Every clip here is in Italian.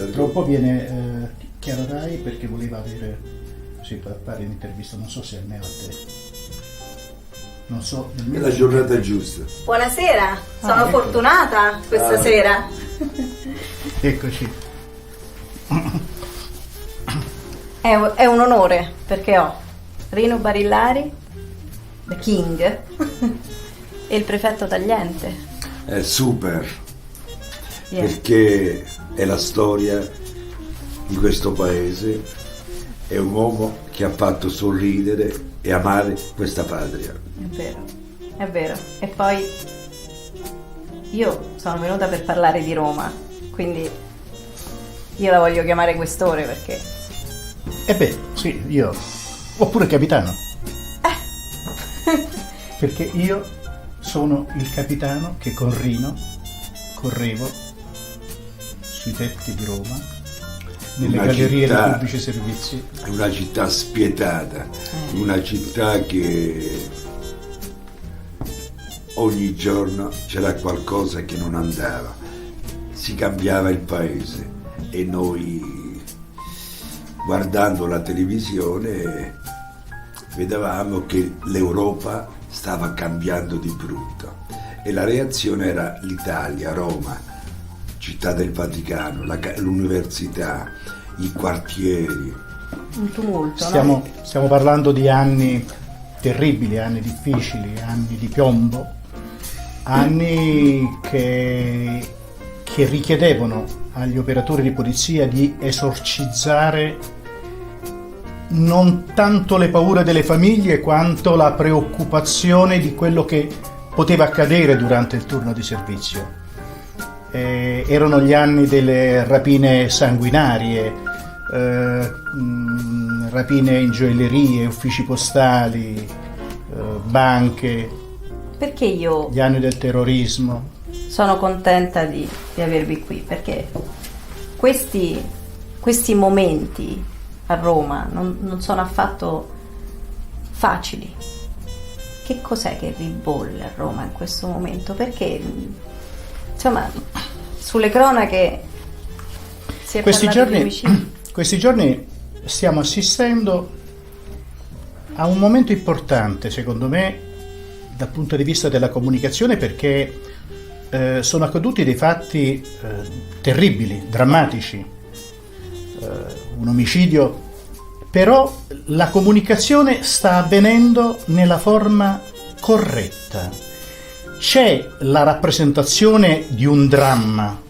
Tra un po' viene Chiara Rai perché voleva avere, così per fare un'intervista, non so se a me o a te. Non so. È la giornata giusta. Buonasera, sono ecco. fortunata questa sera. Eccoci. È un onore perché ho Rino Barillari, The King, e il prefetto Tagliente. È super, Yeah. perché è la storia di questo paese, è un uomo che ha fatto sorridere e amare questa patria. È vero. E poi io sono venuta per parlare di Roma, quindi io la voglio chiamare questore perché... Sì, io. Oppure capitano. Perché io sono il capitano che con Rino correvo sui tetti di Roma, nelle Una gallerie città- dei pubblici servizi. È una città spietata, una città che ogni giorno c'era qualcosa che non andava, si cambiava il paese e noi, guardando la televisione, vedevamo che l'Europa stava cambiando di brutto e la reazione era l'Italia, Roma, città del Vaticano, l'università, i quartieri. Un tumulto, no? Stiamo parlando di anni terribili, anni difficili, anni di piombo, anni che richiedevano agli operatori di polizia di esorcizzare non tanto le paure delle famiglie quanto la preoccupazione di quello che poteva accadere durante il turno di servizio. Erano gli anni delle rapine sanguinarie, rapine in gioiellerie, uffici postali, banche, Perché io gli anni del terrorismo. sono contenta di avervi qui? Perché questi momenti a Roma non sono affatto facili. Che cos'è che ribolle a Roma in questo momento? Perché, insomma, sulle cronache si è parlato di omicidi. Questi giorni stiamo assistendo a un momento importante, secondo me, dal punto di vista della comunicazione, perché sono accaduti dei fatti terribili, drammatici, un omicidio, però la comunicazione sta avvenendo nella forma corretta. C'è la rappresentazione di un dramma,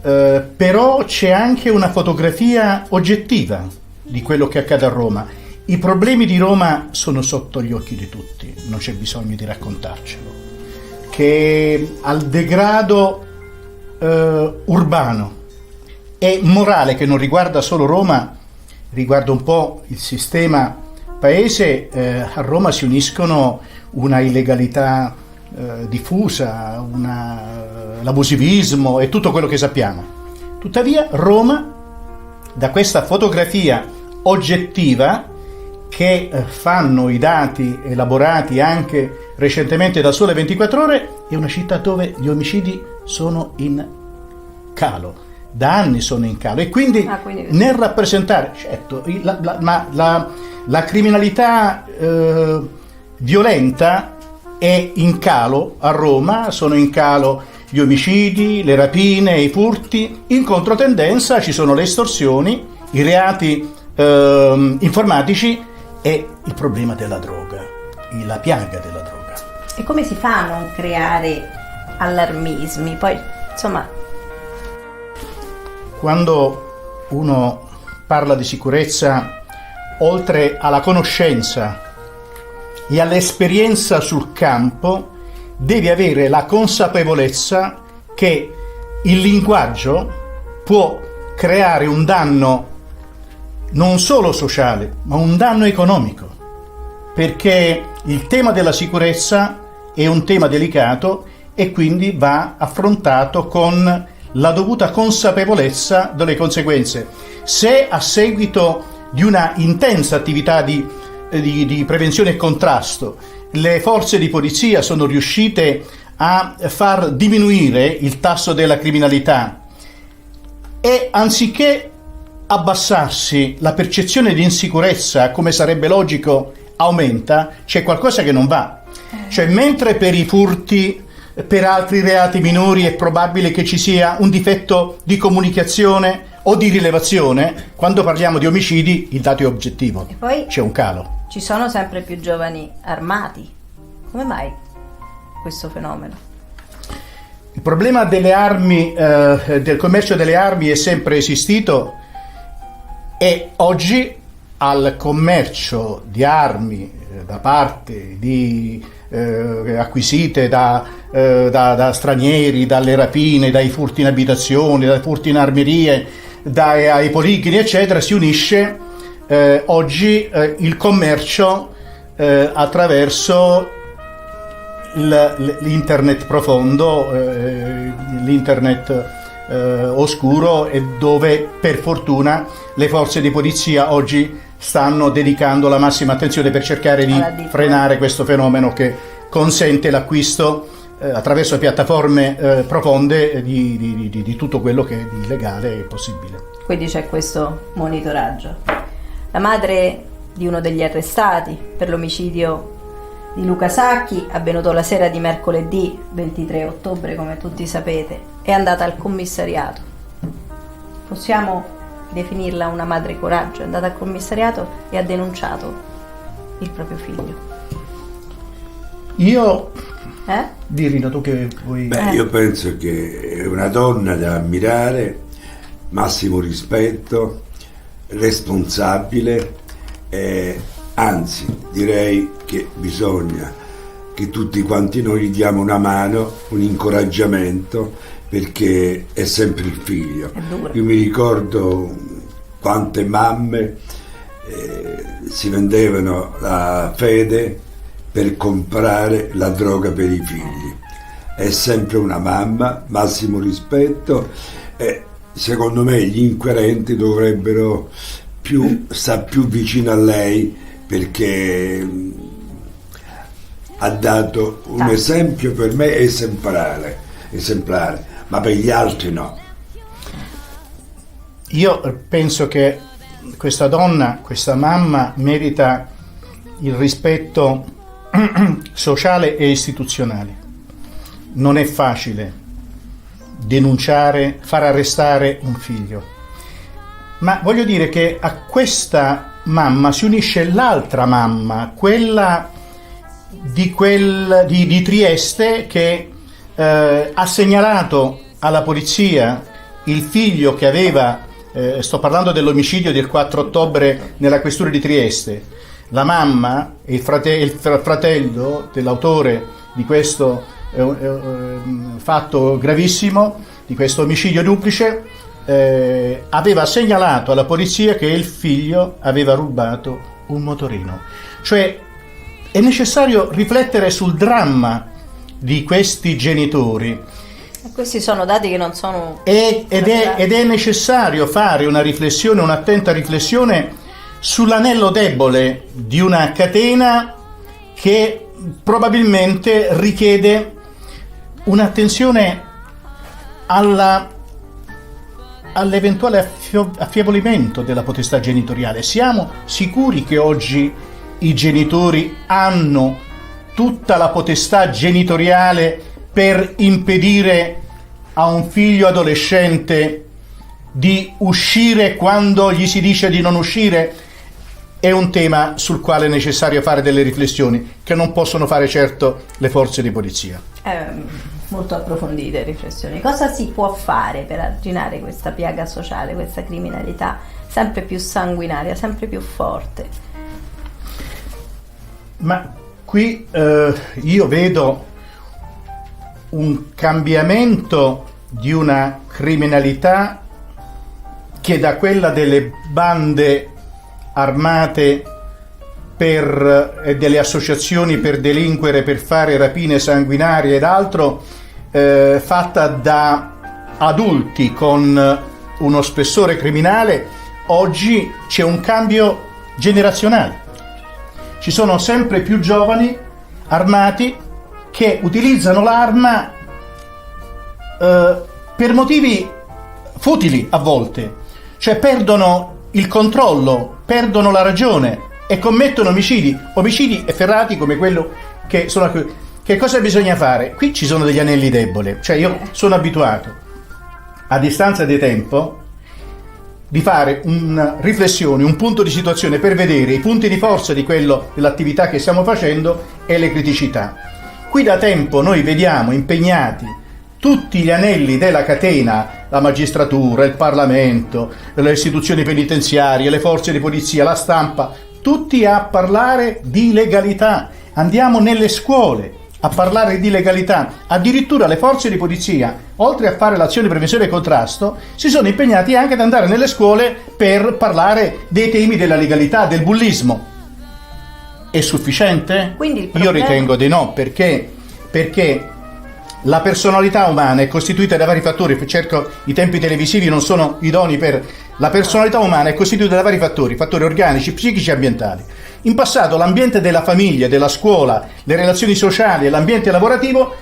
però c'è anche una fotografia oggettiva di quello che accade a Roma. I problemi di Roma sono sotto gli occhi di tutti, non c'è bisogno di raccontarcelo. Che al degrado urbano e morale, che non riguarda solo Roma, riguarda un po' il sistema paese, a Roma si uniscono una illegalità diffusa, l'abusivismo e tutto quello che sappiamo. Tuttavia Roma, da questa fotografia oggettiva che fanno i dati elaborati anche recentemente da Sole 24 Ore, è una città dove gli omicidi sono in calo, da anni sono in calo, e quindi nel rappresentare, certo, la criminalità violenta è in calo a Roma, sono in calo gli omicidi, le rapine, i furti, in controtendenza ci sono le estorsioni, i reati informatici e il problema della droga, la piaga della droga. E come si fa a non creare allarmismi? Poi, insomma... Quando uno parla di sicurezza, oltre alla conoscenza e all'esperienza sul campo, devi avere la consapevolezza che il linguaggio può creare un danno non solo sociale, ma un danno economico, perché il tema della sicurezza è un tema delicato e quindi va affrontato con la dovuta consapevolezza delle conseguenze. Se a seguito di una intensa attività di prevenzione e contrasto le forze di polizia sono riuscite a far diminuire il tasso della criminalità e anziché abbassarsi la percezione di insicurezza, come sarebbe logico, aumenta, c'è qualcosa che non va. Cioè, mentre per i furti, per altri reati minori è probabile che ci sia un difetto di comunicazione o di rilevazione, quando parliamo di omicidi il dato è oggettivo, E poi c'è un calo. ci sono sempre più giovani armati. Come mai questo fenomeno? Il problema delle armi, del commercio delle armi è sempre esistito, e oggi al commercio di armi da parte di acquisite da stranieri, dalle rapine, dai furti in abitazioni, dai furti in armerie, ai polichini eccetera, si unisce oggi il commercio attraverso l'internet profondo, l'internet oscuro, e dove per fortuna le forze di polizia oggi stanno dedicando la massima attenzione per cercare di frenare questo fenomeno che consente l'acquisto attraverso piattaforme profonde di tutto quello che è illegale e possibile. Quindi c'è questo monitoraggio. La madre di uno degli arrestati per l'omicidio di Luca Sacchi, avvenuto la sera di mercoledì 23 ottobre, come tutti sapete, è andata al commissariato. Possiamo definirla una madre coraggio, è andata al commissariato e ha denunciato il proprio figlio. Io Dirino, tu che vuoi? Io penso che è una donna da ammirare, massimo rispetto, responsabile, anzi direi che bisogna che tutti quanti noi gli diamo una mano, un incoraggiamento, perché è sempre il figlio. Io mi ricordo quante mamme si vendevano la fede per comprare la droga per i figli. È sempre una mamma, massimo rispetto, e secondo me gli inquirenti dovrebbero stare più vicino a lei, perché ha dato un esempio per me esemplare, ma per gli altri no. Io penso che questa donna, questa mamma, merita il rispetto sociale e istituzionale. Non è facile denunciare, far arrestare un figlio, ma voglio dire che a questa mamma si unisce l'altra mamma, quella di Trieste, che ha segnalato alla polizia il figlio che aveva, sto parlando dell'omicidio del 4 ottobre nella questura di Trieste. La mamma e il fratello dell'autore di questo fatto gravissimo, di questo omicidio duplice, aveva segnalato alla polizia che il figlio aveva rubato un motorino. Cioè è necessario riflettere sul dramma di questi genitori. E questi sono dati che non sono... Ed è necessario fare una riflessione, un'attenta riflessione sull'anello debole di una catena che probabilmente richiede un'attenzione all'eventuale affievolimento della potestà genitoriale. Siamo sicuri che oggi i genitori hanno tutta la potestà genitoriale per impedire a un figlio adolescente di uscire quando gli si dice di non uscire? È un tema sul quale è necessario fare delle riflessioni che non possono fare certo le forze di polizia. Molto approfondite riflessioni. Cosa si può fare per arginare questa piaga sociale, questa criminalità sempre più sanguinaria, sempre più forte? Ma qui io vedo un cambiamento di una criminalità che da quella delle bande armate e delle associazioni per delinquere, per fare rapine sanguinarie ed altro, fatta da adulti con uno spessore criminale, oggi c'è un cambio generazionale. Ci sono sempre più giovani armati che utilizzano l'arma per motivi futili a volte, cioè perdono il controllo, perdono la ragione e commettono omicidi efferati come quello che sono. Che cosa bisogna fare? Qui ci sono degli anelli deboli, cioè io sono abituato a distanza di tempo di fare una riflessione, un punto di situazione per vedere i punti di forza di quello, dell'attività che stiamo facendo e le criticità. Qui da tempo noi vediamo impegnati tutti gli anelli della catena, la magistratura, il Parlamento, le istituzioni penitenziarie, le forze di polizia, la stampa, tutti a parlare di legalità. Andiamo nelle scuole a parlare di legalità, addirittura le forze di polizia, oltre a fare l'azione di prevenzione e contrasto, si sono impegnati anche ad andare nelle scuole per parlare dei temi della legalità, del bullismo. È sufficiente? Io ritengo di no, perché la personalità umana è costituita da vari fattori. Certo, i tempi televisivi non sono idonei per... La personalità umana è costituita da vari fattori organici, psichici e ambientali. In passato l'ambiente della famiglia, della scuola, le relazioni sociali e l'ambiente lavorativo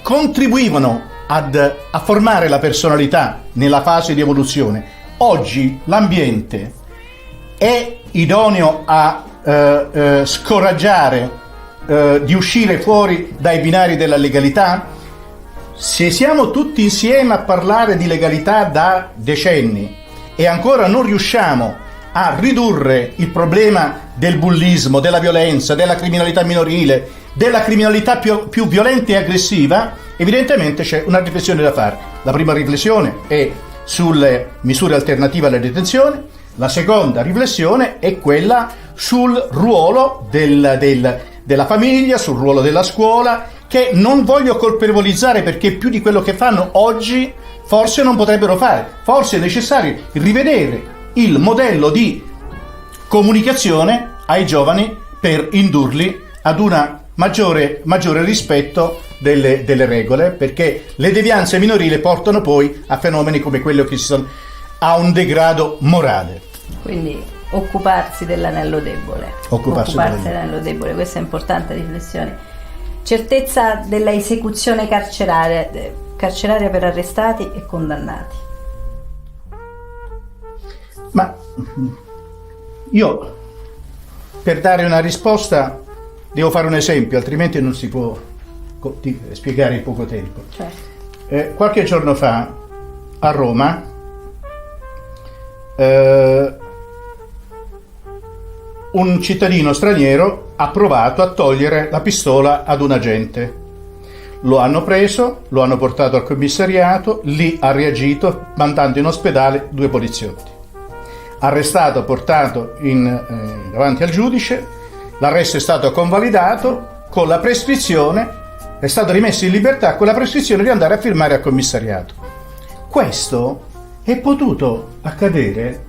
contribuivano a formare la personalità nella fase di evoluzione. Oggi l'ambiente è idoneo a scoraggiare di uscire fuori dai binari della legalità? Se siamo tutti insieme a parlare di legalità da decenni e ancora non riusciamo a ridurre il problema del bullismo, della violenza, della criminalità minorile, della criminalità più violenta e aggressiva, evidentemente c'è una riflessione da fare. La prima riflessione è sulle misure alternative alla detenzione, la seconda riflessione è quella sul ruolo della famiglia, sul ruolo della scuola, che non voglio colpevolizzare perché più di quello che fanno oggi forse non potrebbero fare. Forse è necessario rivedere il modello di comunicazione ai giovani per indurli ad una maggiore rispetto delle regole, perché le devianze minorili portano poi a fenomeni come quello che si sono a un degrado morale. Quindi occuparsi dell'anello debole. Occuparsi dell'anello debole, questa è importante riflessione. Certezza della esecuzione carceraria per arrestati e condannati. Ma io per dare una risposta devo fare un esempio, altrimenti non si può spiegare in poco tempo. Certo. Qualche giorno fa a Roma un cittadino straniero ha provato a togliere la pistola ad un agente. Lo hanno preso, lo hanno portato al commissariato, lì ha reagito mandando in ospedale 2 poliziotti. Arrestato, portato davanti al giudice, l'arresto è stato convalidato con la prescrizione, è stato rimesso in libertà con la prescrizione di andare a firmare al commissariato. Questo è potuto accadere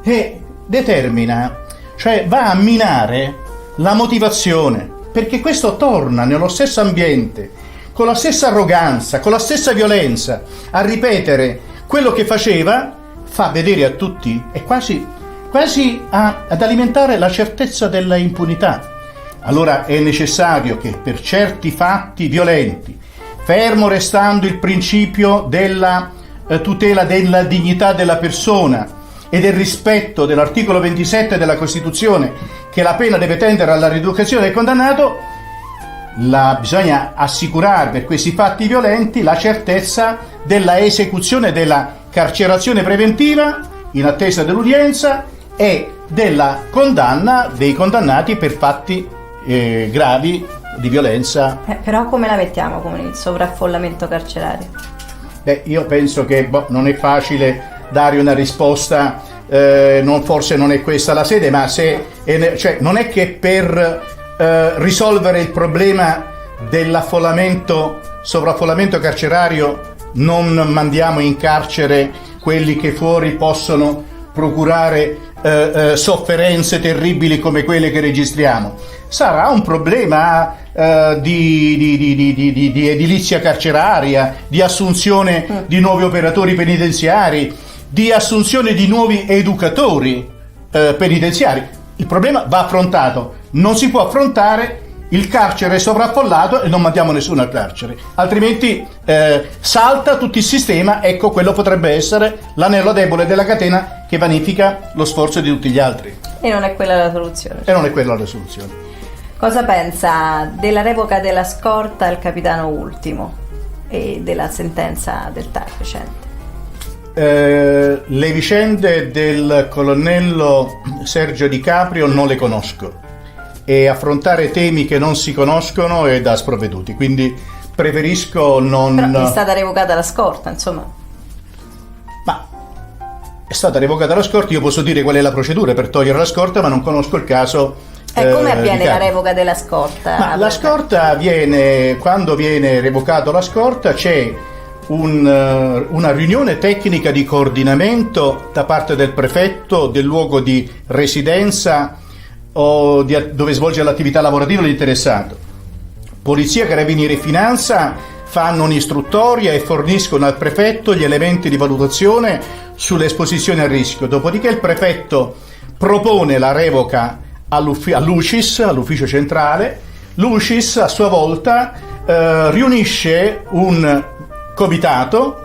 e determina, cioè va a minare la motivazione, perché questo torna nello stesso ambiente, con la stessa arroganza, con la stessa violenza, a ripetere quello che faceva, fa vedere a tutti e quasi ad alimentare la certezza della impunità. Allora è necessario che per certi fatti violenti, fermo restando il principio della tutela della dignità della persona e del rispetto dell'articolo 27 della Costituzione, che la pena deve tendere alla rieducazione del condannato, bisogna assicurare per questi fatti violenti la certezza della esecuzione della carcerazione preventiva in attesa dell'udienza e della condanna dei condannati per fatti gravi di violenza. Però come la mettiamo con il sovraffollamento carcerario? Io penso che non è facile dare una risposta, forse non è questa la sede, ma non è che per risolvere il problema sovraffollamento carcerario non mandiamo in carcere quelli che fuori possono procurare sofferenze terribili come quelle che registriamo. Sarà un problema di edilizia carceraria, di assunzione di nuovi operatori penitenziari, di assunzione di nuovi educatori penitenziari. Il problema va affrontato, non si può affrontare il carcere è sovraffollato e non mandiamo nessuno al carcere, altrimenti salta tutto il sistema. Ecco, quello potrebbe essere l'anello debole della catena che vanifica lo sforzo di tutti gli altri. E non è quella la soluzione. E non è quella la soluzione. Cosa pensa della revoca della scorta al capitano Ultimo e della sentenza del TAR recente? Le vicende del colonnello Sergio Di Caprio non le conosco, e affrontare temi che non si conoscono è da sprovveduti, quindi preferisco non... Però è stata revocata la scorta, insomma. Ma è stata revocata la scorta, io posso dire qual è la procedura per togliere la scorta, ma non conosco il caso. Come avviene la revoca della scorta? Ma la scorta avviene, quando viene revocato la scorta c'è una riunione tecnica di coordinamento da parte del prefetto del luogo di residenza o dove svolge l'attività lavorativa l'interessato. Polizia, Carabinieri e Finanza fanno un'istruttoria e forniscono al prefetto gli elementi di valutazione sull'esposizione a rischio, dopodiché il prefetto propone la revoca all'UCIS, all'ufficio centrale. L'UCIS a sua volta riunisce un comitato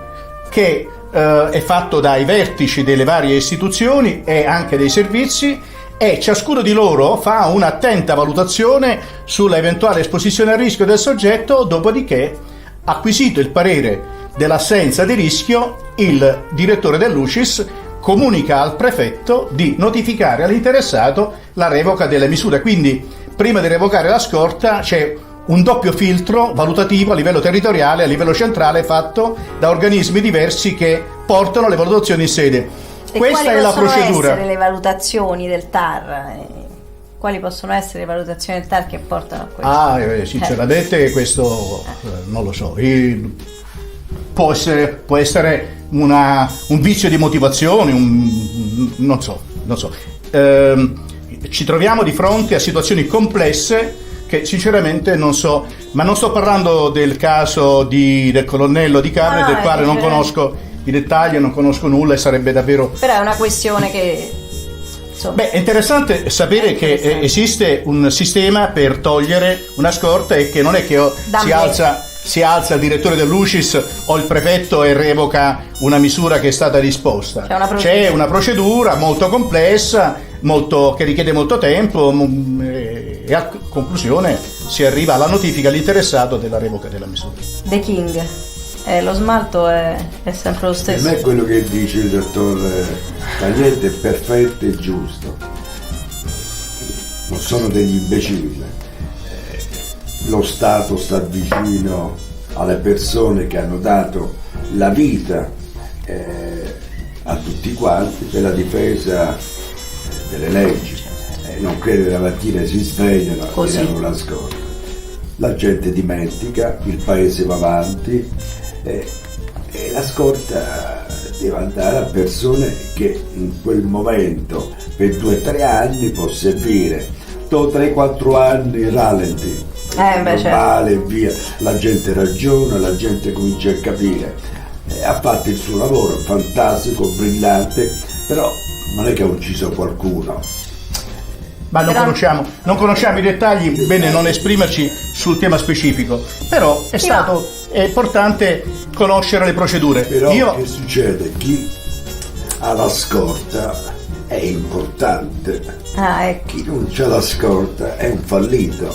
che è fatto dai vertici delle varie istituzioni e anche dei servizi, e ciascuno di loro fa un'attenta valutazione sulla eventuale esposizione a rischio del soggetto, dopodiché, acquisito il parere dell'assenza di rischio, il direttore dell'UCIS comunica al prefetto di notificare all'interessato la revoca delle misure. Quindi prima di revocare la scorta c'è un doppio filtro valutativo a livello territoriale, a livello centrale, fatto da organismi diversi che portano le valutazioni in sede. E questa è la procedura. Quali possono essere le valutazioni del TAR? Quali possono essere le valutazioni del TAR che portano a questo? Sinceramente questo non lo so. Può essere un vizio di motivazione, non so. Ci troviamo di fronte a situazioni complesse che sinceramente non so, ma non sto parlando del caso del colonnello Di Caprio, del quale non conosco i dettagli, non conosco nulla, e sarebbe davvero... Però è una questione che... Beh, è interessante sapere che esiste un sistema per togliere una scorta, e che non è che si alza il direttore dell'UCIS o il prefetto e revoca una misura che è stata disposta. C'è una procedura molto complessa, che richiede molto tempo, e a conclusione si arriva alla notifica all'interessato della revoca della misura. The King. Lo smalto è sempre lo stesso. Per me quello che dice il dottor Tagliente è perfetto e giusto. Non sono degli imbecilli. Lo Stato sta vicino alle persone che hanno dato la vita a tutti quanti per la difesa delle leggi. Non credo che la mattina si svegliano e danno la scorta. La gente dimentica, il paese va avanti. E la scorta deve andare a persone che in quel momento per 2 o 3 anni può servire, dopo 3-4 anni rallenti, normale, via, la gente ragiona, la gente comincia a capire. Ha fatto il suo lavoro fantastico, brillante, però non è che ha ucciso qualcuno. Ma non conosciamo i dettagli, bene non esprimerci sul tema specifico, però è importante conoscere le procedure. Però che succede? Chi ha la scorta è importante. Chi non c'ha la scorta è un fallito.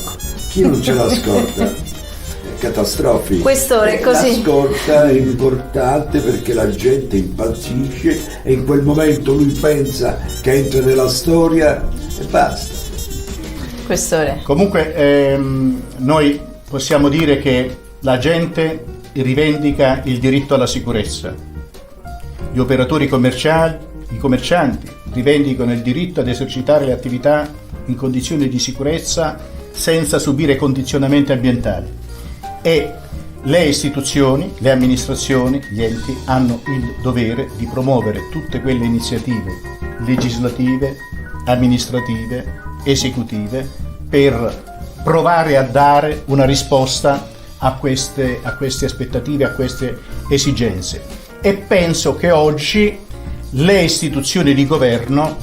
Chi non c'ha la scorta è catastrofico. Questore, così. La scorta è importante perché la gente impazzisce e in quel momento lui pensa che entra nella storia e basta. Questore. Comunque noi possiamo dire che la gente rivendica il diritto alla sicurezza, gli operatori commerciali, i commercianti rivendicano il diritto ad esercitare le attività in condizioni di sicurezza senza subire condizionamenti ambientali, e le istituzioni, le amministrazioni, gli enti hanno il dovere di promuovere tutte quelle iniziative legislative, amministrative, esecutive per provare a dare una risposta a queste aspettative, a queste esigenze. E penso che oggi le istituzioni di governo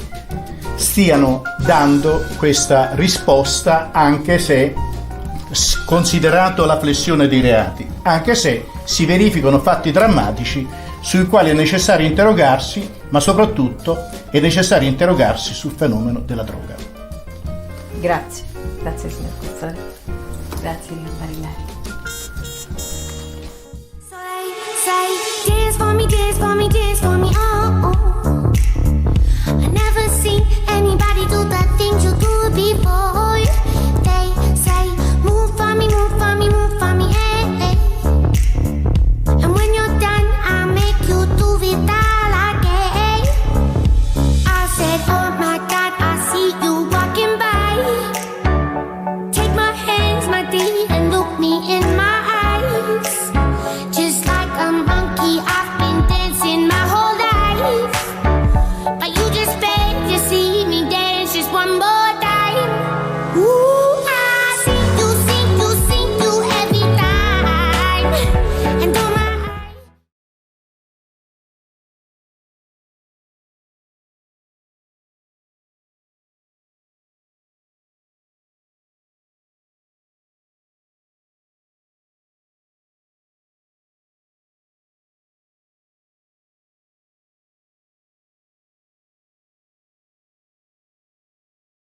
stiano dando questa risposta, anche se considerato la flessione dei reati, anche se si verificano fatti drammatici sui quali è necessario interrogarsi, ma soprattutto è necessario interrogarsi sul fenomeno della droga. Grazie signor Cuzzari, grazie di Barilari. Say, dance for me, dance for me, dance for me.